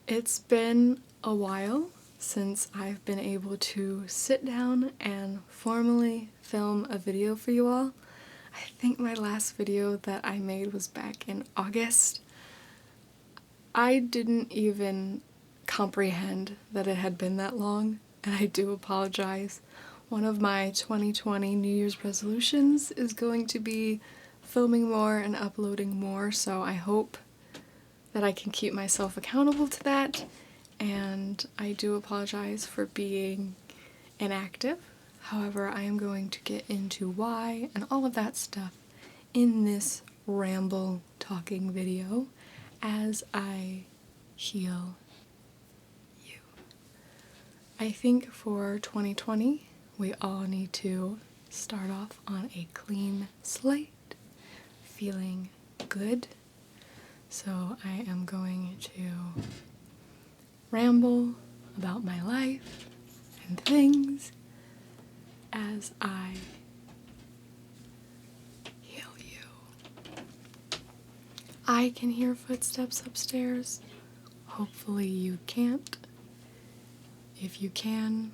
It's been a while since I've been able to sit down and formally film a video for you all. I think my last video that I made was back in August. I didn't even comprehend that it had been that long, and I do apologize. One of my 2020 New Year's resolutions is going to be filming more and uploading more, so I hope that I can keep myself accountable to that, and I do apologize for being inactive. However, I am going to get into why and all of that stuff in this ramble talking video as I heal you. I think for 2020, we all need to start off on a clean slate, feeling good. So I am going to ramble about my life and things as I heal you. I can hear footsteps upstairs. Hopefully you can't. If you can,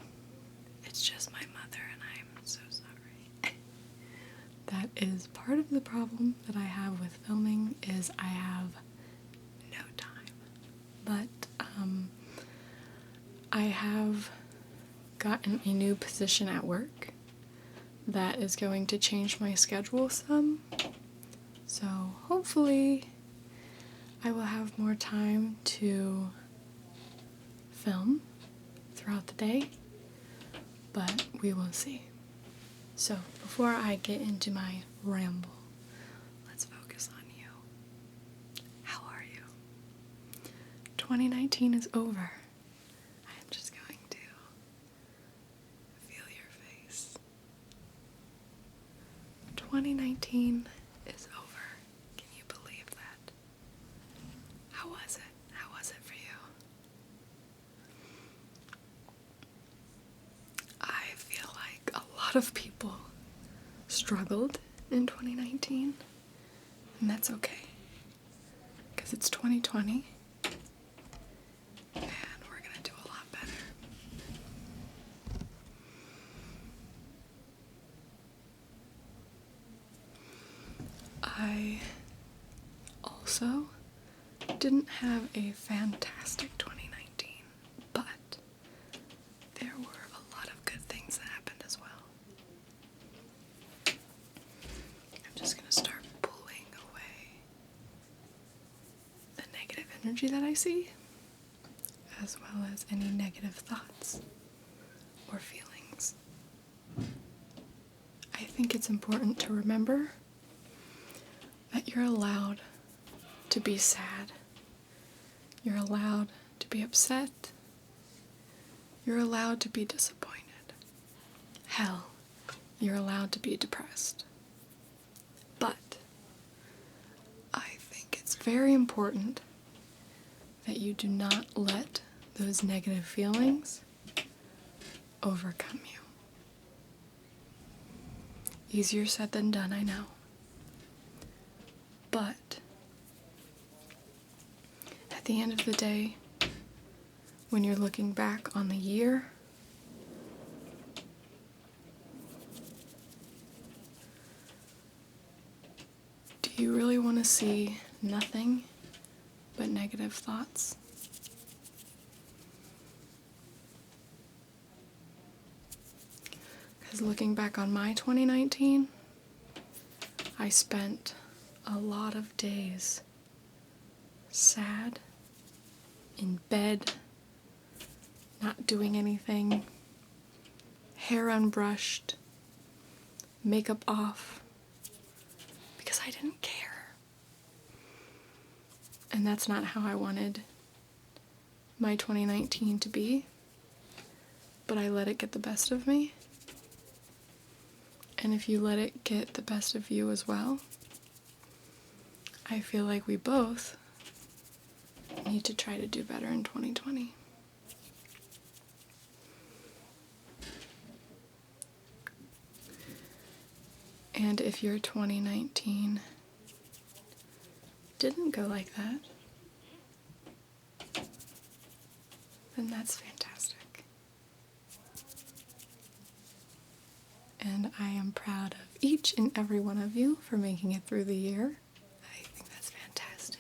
it's just my mother and I'm so sorry. That is part of the problem that I have with filming, is I have no time. But I have gotten a new position at work that is going to change my schedule some. So hopefully I will have more time to film throughout the day, but we will see. So before I get into my ramble, let's focus on you. How are you? 2019 is over. I am just going to feel your face. 2019 is over. Can you believe that? How was it? How was it for you? I feel like a lot of people struggled in 2019, and that's okay, because it's 2020 and we're gonna do a lot better. I also didn't have a fantastic 2019, but there were a lot of good things that happened as well. I'm just going to start pulling away the negative energy that I see, as well as any negative thoughts or feelings. I think it's important to remember that you're allowed to be sad. You're allowed to be upset. You're allowed to be disappointed. Hell, you're allowed to be depressed. But I think it's very important that you do not let those negative feelings overcome you. Easier said than done, I know. But at the end of the day, when you're looking back on the year, do you really want to see nothing but negative thoughts? Because looking back on my 2019, I spent a lot of days sad, in bed, not doing anything, hair unbrushed, makeup off, because I didn't care. And that's not how I wanted my 2019 to be, but I let it get the best of me. And if you let it get the best of you as well, I feel like we both need to try to do better in 2020. And if your 2019 didn't go like that, then that's fantastic. And I am proud of each and every one of you for making it through the year. I think that's fantastic.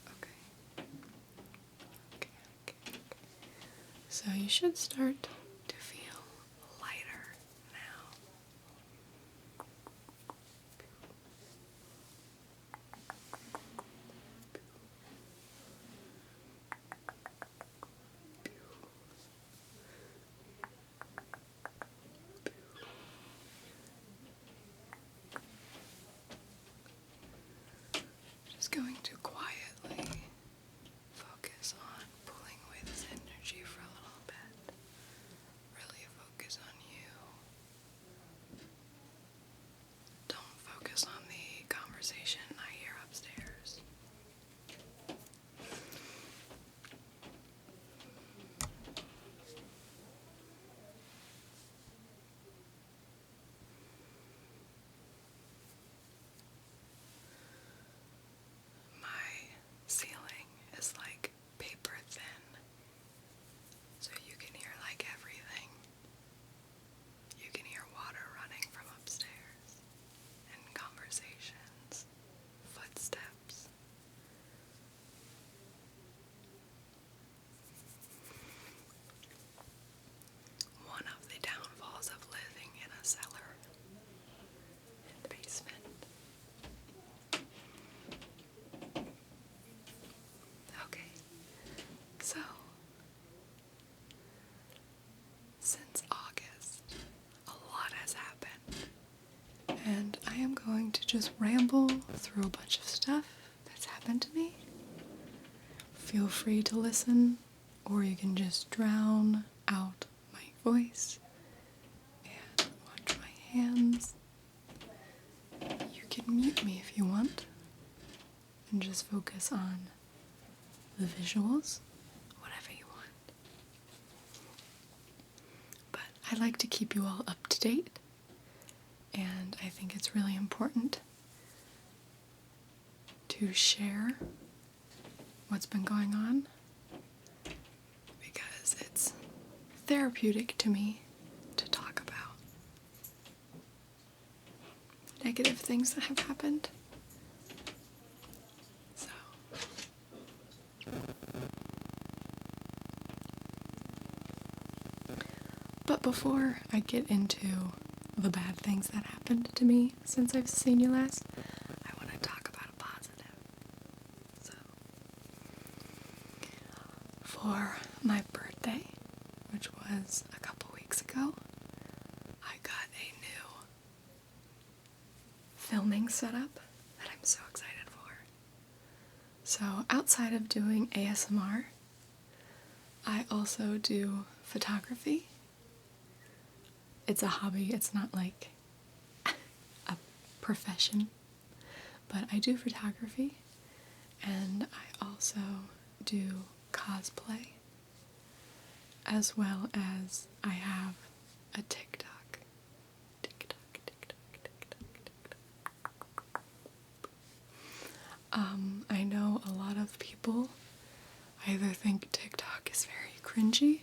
Okay. So you should start to feel lighter now. Just going to quietly focus on pulling away this energy for a little bit. Really focus on you. Don't focus on the conversation I hear upstairs. My ceiling is like paper thin, so you can hear like everything. You can hear water running from upstairs, and conversations, footsteps. One of the downfalls of living in a cellar, in the basement. Okay, so since August, a lot has happened, and I am going to just ramble through a bunch of stuff that's happened to me. Feel free to listen, or you can just drown out my voice and watch my hands. You can mute me if you want, and just focus on the visuals, whatever you want. But I like to keep you all up to date, and I think it's really important to share what's been going on because it's therapeutic to me to talk about negative things that have happened. So, but before I get into the bad things that happened to me since I've seen you last, I want to talk about a positive. So, for my birthday, which was a couple weeks ago, I got a new filming setup that I'm so excited for. So outside of doing ASMR, I also do photography. It's a hobby, it's not like a profession, but I do photography, and I also do cosplay, as well as I have a TikTok. I know a lot of people either think TikTok is very cringy,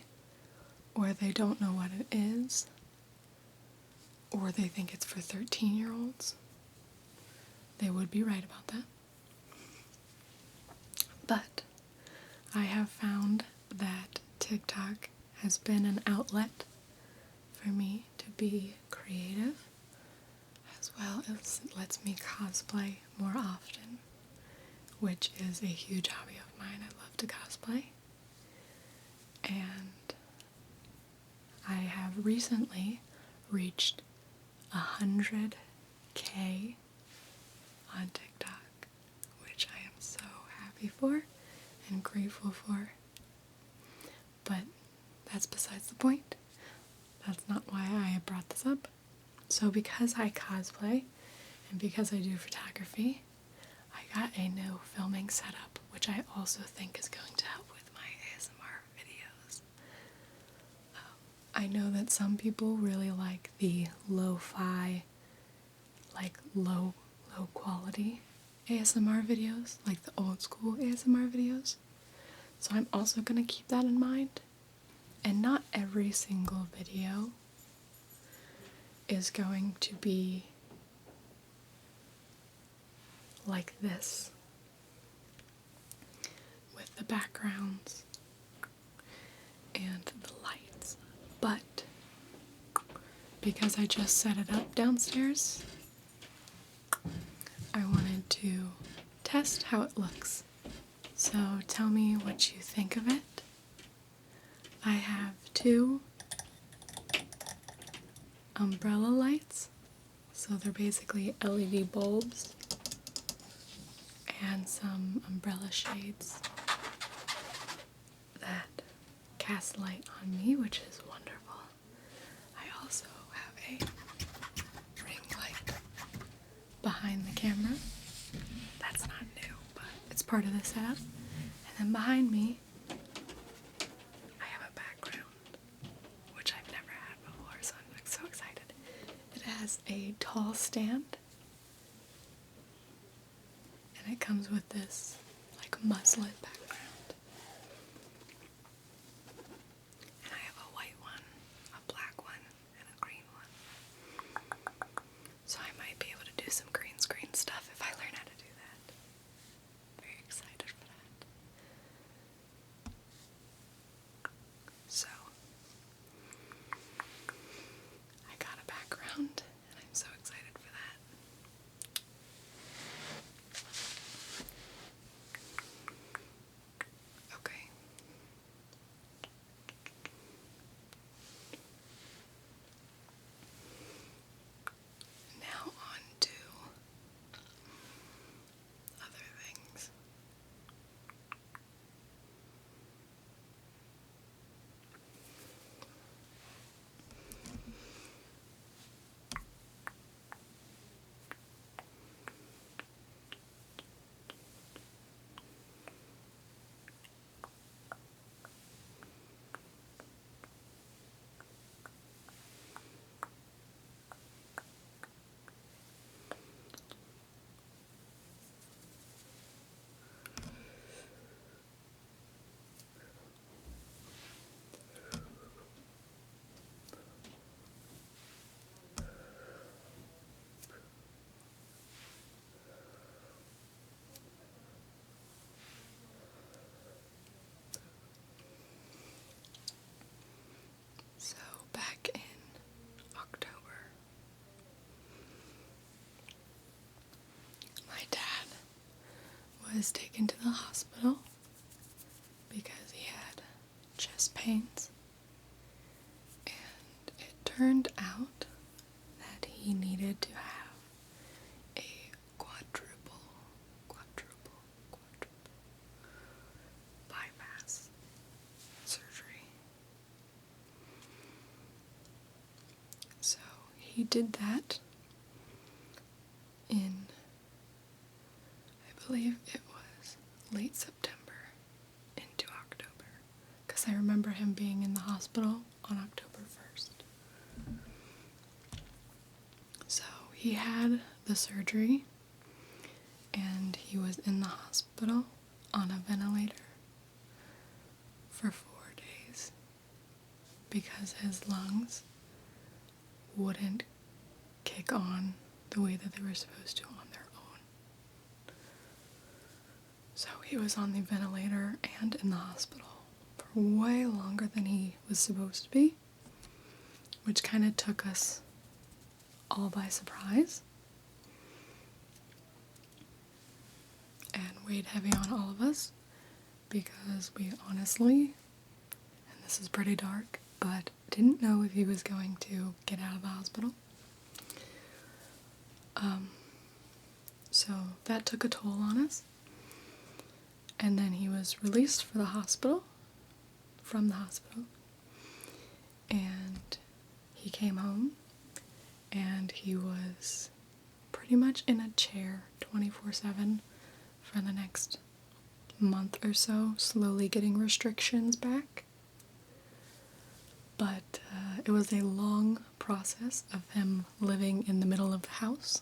or they don't know what it is, or they think it's for 13-year-olds. They would be right about that. But I have found that TikTok has been an outlet for me to be creative, as well as it lets me cosplay more often, which is a huge hobby of mine. I love to cosplay. And I have recently reached 100K on TikTok, which I am so happy for and grateful for. But that's besides the point. That's not why I brought this up. So because I cosplay and because I do photography, I got a new filming setup, which I also think is going to help with my ASMR videos. I know that some people really like the lo-fi, like low quality ASMR videos, like the old school ASMR videos. So I'm also going to keep that in mind. And not every single video is going to be like this, with the backgrounds and the lights. But because I just set it up downstairs, I wanted to test how it looks. So tell me what you think of it. I have 2 umbrella lights, so they're basically LED bulbs, and some umbrella shades that cast light on me, which is wonderful. I also have a ring light behind the camera. That's not new, but it's part of the setup. And then behind me, I have a background, which I've never had before, so I'm so excited. It has a tall stand, and it comes with this like muslin background. And I have a white one, a black one, and a green one. So I might be able to do some green screen stuff if I learn how to do that. Very excited for that. So I got a background, and I'm so excited for that. Okay. Now on to other things. So back in October, my dad was taken to the hospital because he had chest pains, and it turned out that he needed to have a quadruple bypass surgery. So he did that in, I believe it was late September into October, because I remember him being in the hospital on October 1st. So he had the surgery, and he was in the hospital on a ventilator for 4 days because his lungs wouldn't kick on the way that they were supposed to on their own. So he was on the ventilator and in the hospital for way longer than he was supposed to be, which kind of took us all by surprise and weighed heavy on all of us, because we honestly, and this is pretty dark, but didn't know if he was going to get out of the hospital. So that took a toll on us. And then he was released from the hospital, and he came home, and he was pretty much in a chair 24/7 for the next month or so, slowly getting restrictions back. But it was a long process of him living in the middle of the house.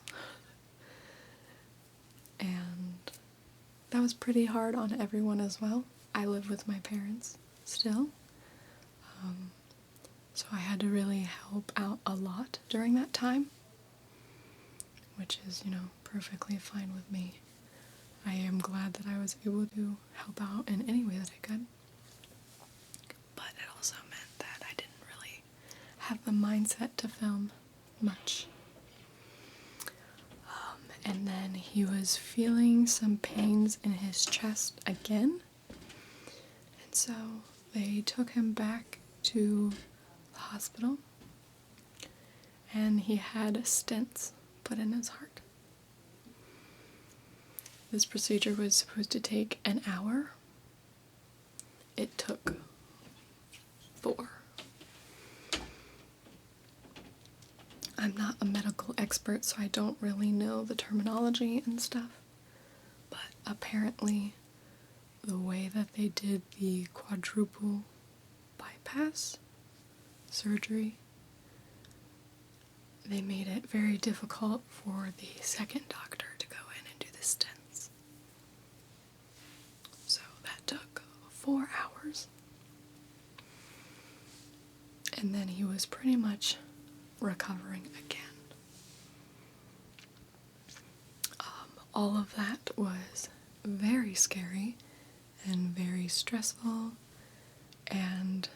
And that was pretty hard on everyone as well. I live with my parents still. So I had to really help out a lot during that time, which is, perfectly fine with me. I am glad that I was able to help out in any way that I could. But it also meant that I didn't really have the mindset to film much. And then he was feeling some pains in his chest again. And so they took him back to the hospital. And he had stents put in his heart. This procedure was supposed to take an hour. It took 4. I'm not a medical expert, so I don't really know the terminology and stuff. But apparently, the way that they did the quadruple bypass surgery, they made it very difficult for the second doctor to go in and do the stents. So that took 4 hours. And then he was pretty much recovering again. All of that was very scary and very stressful, and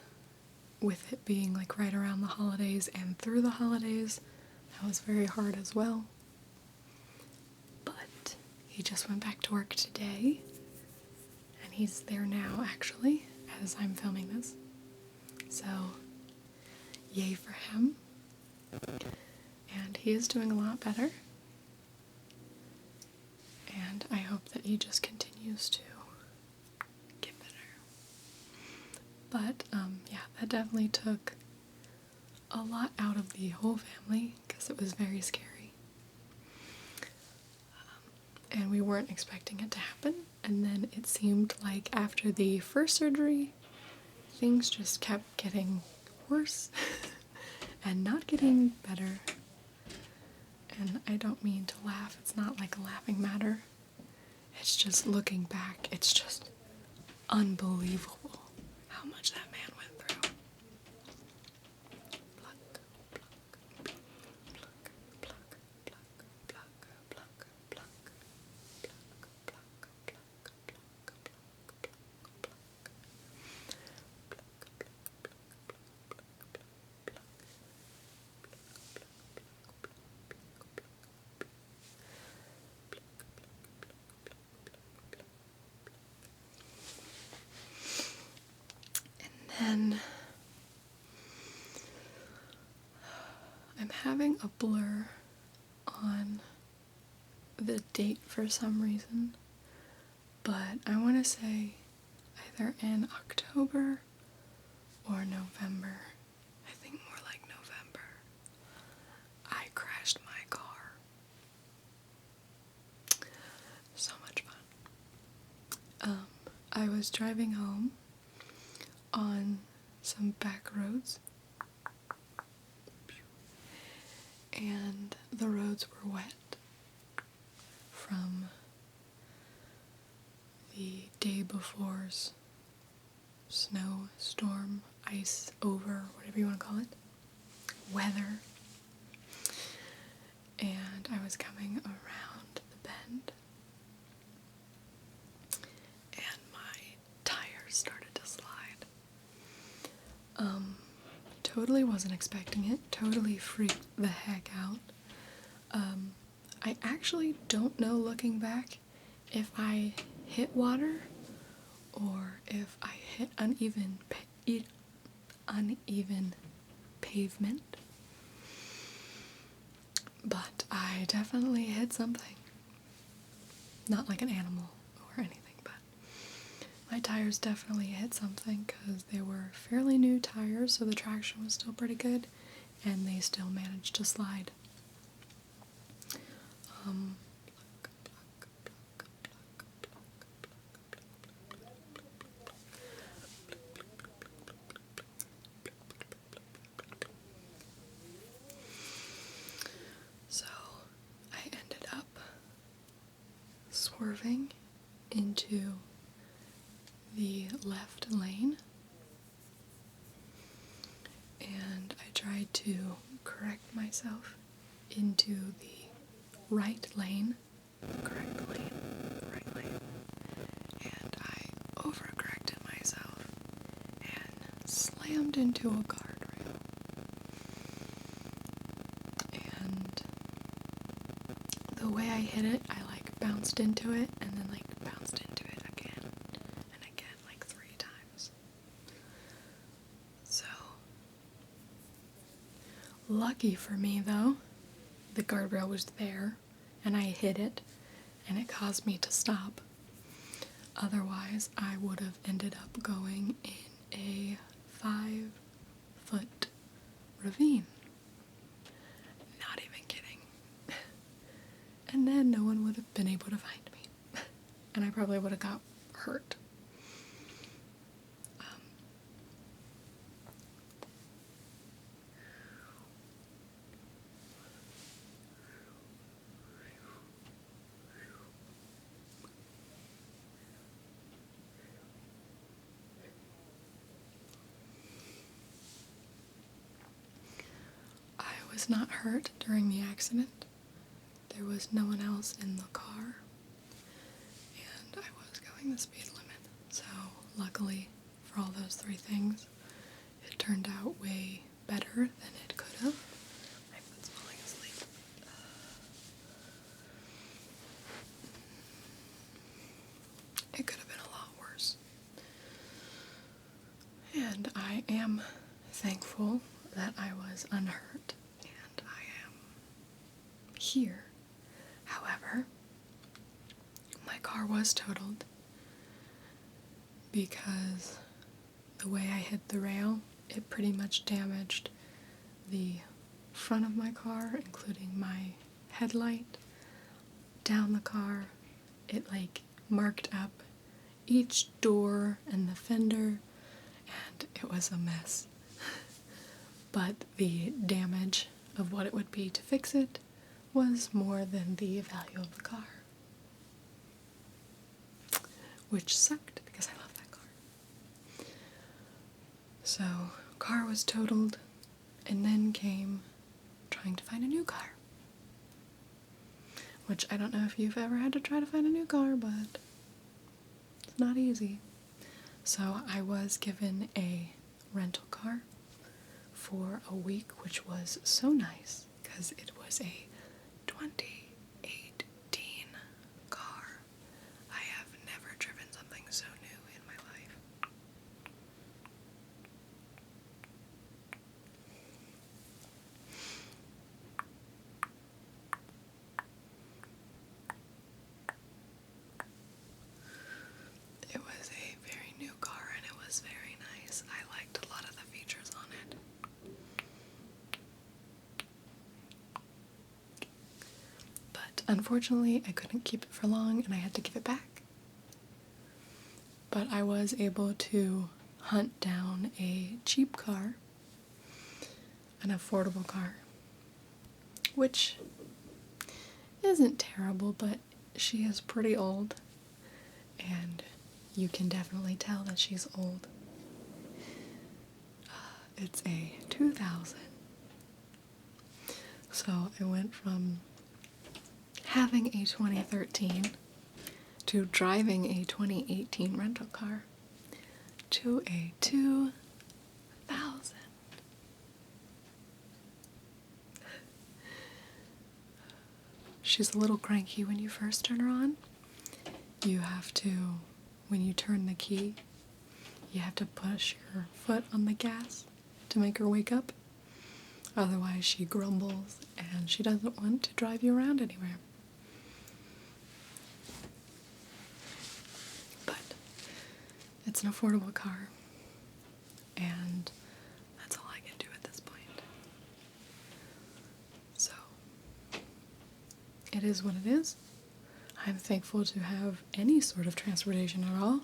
with it being like right around the holidays and through the holidays, that was very hard as well. But he just went back to work today, and he's there now actually as I'm filming this. So yay for him. And he is doing a lot better. And I hope that he just continues to get better. But, yeah, that definitely took a lot out of the whole family because it was very scary. And we weren't expecting it to happen. And then it seemed like after the first surgery, things just kept getting worse and not getting better. And I don't mean to laugh, it's not like a laughing matter. It's just looking back, it's just unbelievable how much that man went through. Pluck, pluck, pluck, pluck, pluck, pluck, pluck, pluck, pluck, pluck, and I'm having a blur on the date for some reason, but I want to say either in October or November. I think more like November. I crashed my car. So much fun. I was driving home on some back roads, and the roads were wet from the day before's snowstorm, ice over, whatever you want to call it, weather. And I was coming around the bend, and my tires started to slide. Totally wasn't expecting it, totally freaked the heck out. I actually don't know, looking back, if I hit water or if I hit uneven pavement, but I definitely hit something. Not like an animal or anything, but my tires definitely hit something because they were fairly new tires, so the traction was still pretty good, and they still managed to slide. swerving into the left lane, and I tried to correct myself into the right lane, correct lane, right lane, and I overcorrected myself and slammed into a guardrail. And the way I hit it, I like bounced into it and then like bounced into it again and again, like 3 times. So, lucky for me though, the guardrail was there and I hit it and it caused me to stop. Otherwise, I would have ended up going in a 5-foot ravine. Not even kidding. And then no one would have been able to find me. And I probably would have got hurt. I was not hurt during the accident. There was no one else in the car, and I was going the speed limit. So luckily for all those 3 things, it turned out way better than it could have. My foot's falling asleep. It could have been a lot worse. And I am thankful that I was unhurt and I am here. However, my car was totaled because the way I hit the rail, it pretty much damaged the front of my car, including my headlight, down the car. It like marked up each door and the fender, and it was a mess. But the damage of what it would be to fix it was more than the value of the car. Which sucked because I love that car. So, car was totaled, and then came trying to find a new car. Which I don't know if you've ever had to try to find a new car, but it's not easy. So I was given a rental car for a week, which was so nice because it was a 2018 car. I have never driven something so new in my life. It was a very new car and it was very nice. I liked a lot of the features on it. But unfortunately, I couldn't keep it for long and I had to give it back. But I was able to hunt down a cheap car, an affordable car, which isn't terrible, but she is pretty old, and you can definitely tell that she's old. It's a 2000. So I went from having a 2013 to driving a 2018 rental car to a 2000. She's a little cranky when you first turn her on. You have to, when you turn the key, you have to push your foot on the gas to make her wake up. Otherwise she grumbles and she doesn't want to drive you around anywhere. But it's an affordable car, and that's all I can do at this point. So, it is what it is. I'm thankful to have any sort of transportation at all,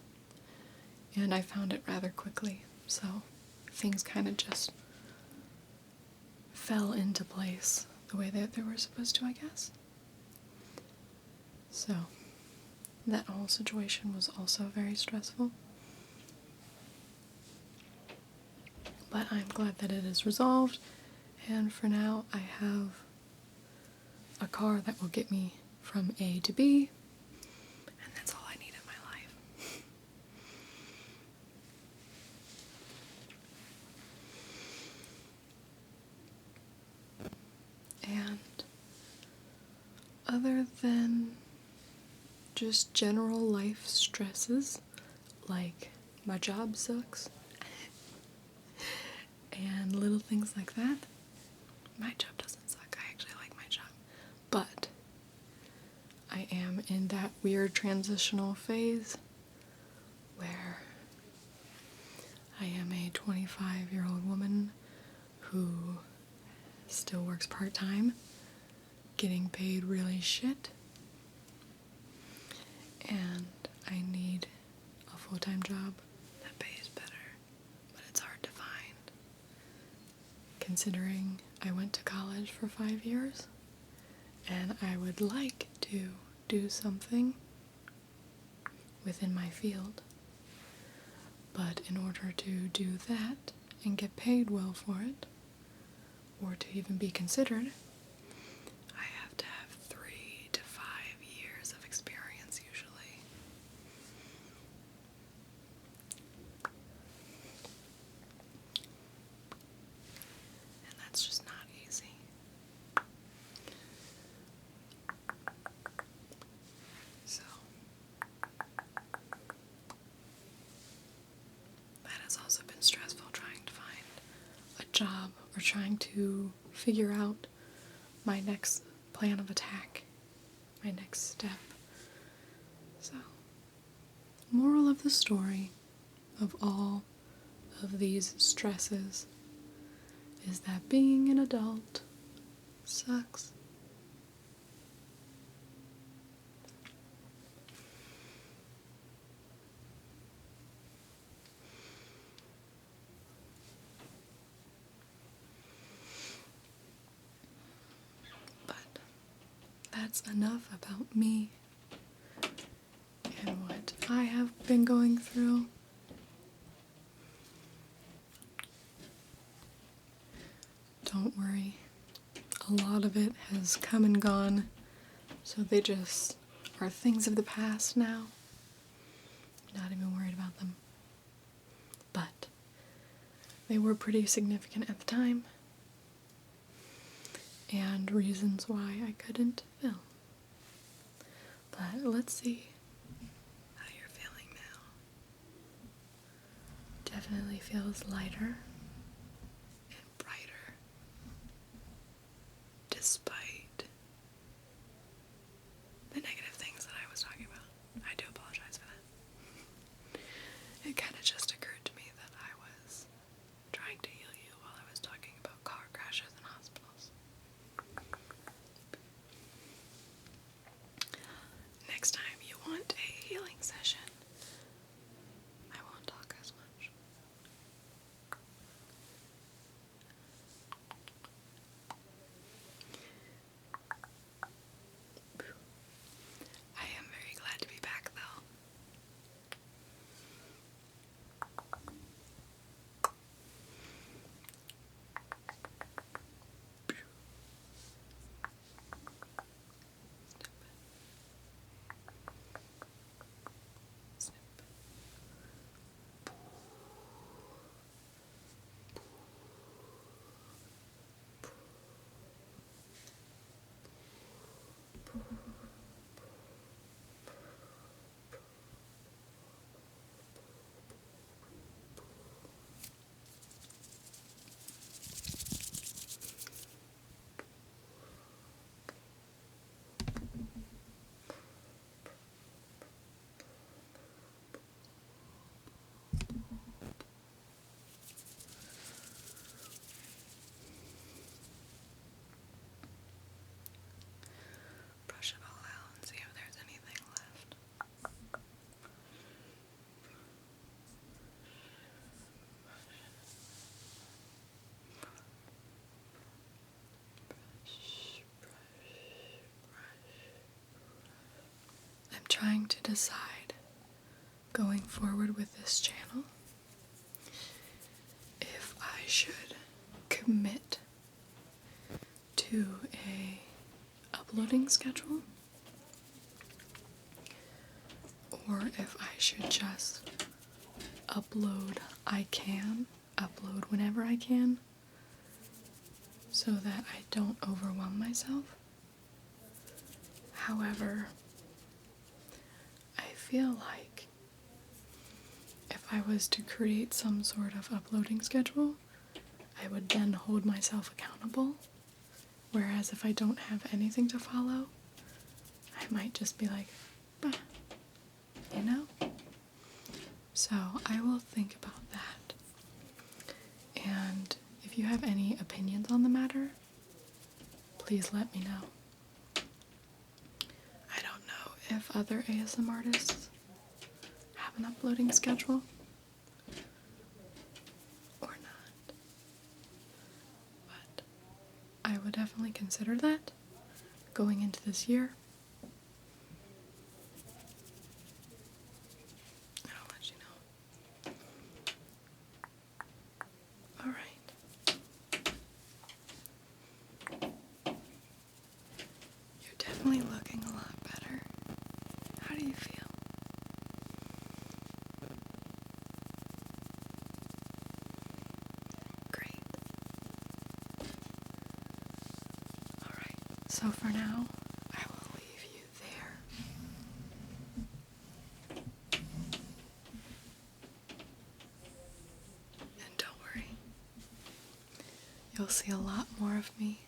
and I found it rather quickly, so things kind of just fell into place the way that they were supposed to, I guess. So, that whole situation was also very stressful. But I'm glad that it is resolved, and for now I have a car that will get me from A to B, and that's all I need in my life. And other than just general life stresses, like my job sucks, and little things like that, my job doesn't suck. I actually like my job. But I am in that weird transitional phase where I am a 25-year-old woman who still works part-time, getting paid really shit, and I need a full-time job that pays better, but it's hard to find, considering I went to college for 5 years, and I would like to do something within my field, but in order to do that and get paid well for it, or to even be considered, I have to have 3 to 5 years of experience usually. And that's just not easy. So that has also been stressful, trying to find a job or trying to figure out my next plan of attack, my next step. So, moral of the story of all of these stresses is that being an adult sucks. But that's enough about me and what I have been going through. Don't worry, a lot of it has come and gone, so they just are things of the past now. Not even worried about them. But they were pretty significant at the time, and reasons why I couldn't film. But let's see how you're feeling now. Definitely feels lighter and brighter, despite the negative things that I was talking about. I do apologize for that. It kind of just occurred to me that I was trying to heal you while I was talking about car crashes and hospitals. Next time you want a healing session, I won't talk as much. trying to decide, going forward with this channel, if I should commit to a uploading schedule or if I should just upload. I can upload whenever I can so that I don't overwhelm myself. However, I feel like if I was to create some sort of uploading schedule, I would then hold myself accountable. Whereas if I don't have anything to follow, I might just be like, bah, you know? So I will think about that. And if you have any opinions on the matter, please let me know. I don't know if other ASM artists have an uploading schedule or not. But I would definitely consider that going into this year. I'll let you know. Alright. You're definitely looking a lot better. How do you feel? Great. Alright, so for now, I will leave you there. And don't worry, you'll see a lot more of me